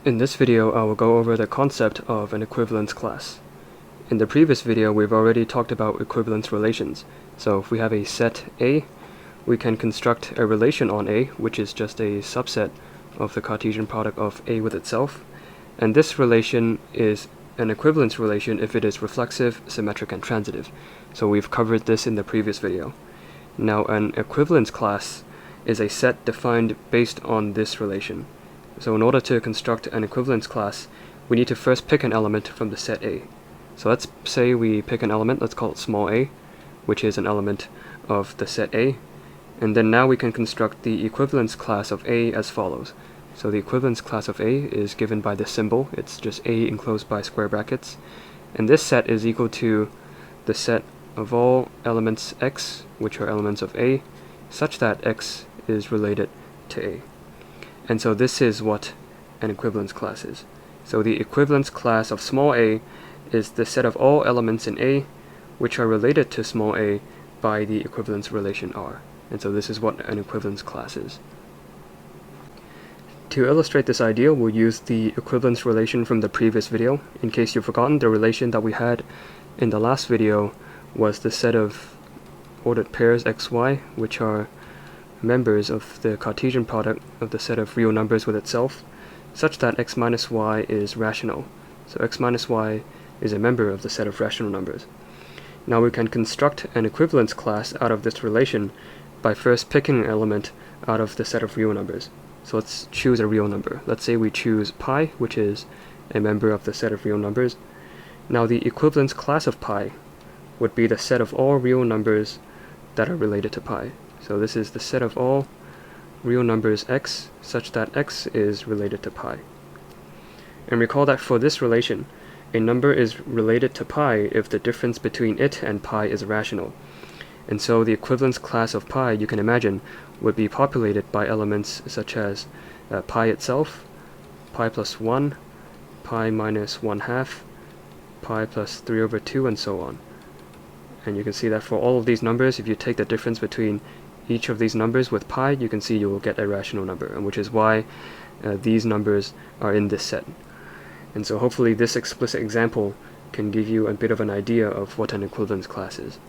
In this video, I will go over the concept of an equivalence class. In the previous video, we've already talked about equivalence relations. So if we have a set A, we can construct a relation on A, which is just a subset of the Cartesian product of A with itself. And this relation is an equivalence relation if it is reflexive, symmetric, and transitive. So we've covered this in the previous video. Now, an equivalence class is a set defined based on this relation. So in order to construct an equivalence class, we need to first pick an element from the set A. So let's say we pick an element, let's call it small a, which is an element of the set A. And then now we can construct the equivalence class of A as follows. So the equivalence class of A is given by this symbol. It's just A enclosed by square brackets. And this set is equal to the set of all elements X, which are elements of A, such that X is related to A. And so this is what an equivalence class is. So the equivalence class of small a is the set of all elements in A which are related to small a by the equivalence relation R. And so this is what an equivalence class is. To illustrate this idea, we'll use the equivalence relation from the previous video. In case you've forgotten, the relation that we had in the last video was the set of ordered pairs xy, which are members of the Cartesian product of the set of real numbers with itself, such that x minus y is rational. So x minus y is a member of the set of rational numbers. Now we can construct an equivalence class out of this relation by first picking an element out of the set of real numbers. So let's choose a real number. Let's say we choose pi, which is a member of the set of real numbers. Now the equivalence class of pi would be the set of all real numbers that are related to pi. So this is the set of all real numbers x, such that x is related to pi. And recall that for this relation, a number is related to pi if the difference between it and pi is rational. And so the equivalence class of pi, you can imagine, would be populated by elements such as pi itself, pi plus 1, pi minus 1/2, pi plus 3/2, and so on. And you can see that for all of these numbers, if you take the difference between each of these numbers with pi, you can see you will get a rational number, and which is why these numbers are in this set. And so hopefully this explicit example can give you a bit of an idea of what an equivalence class is.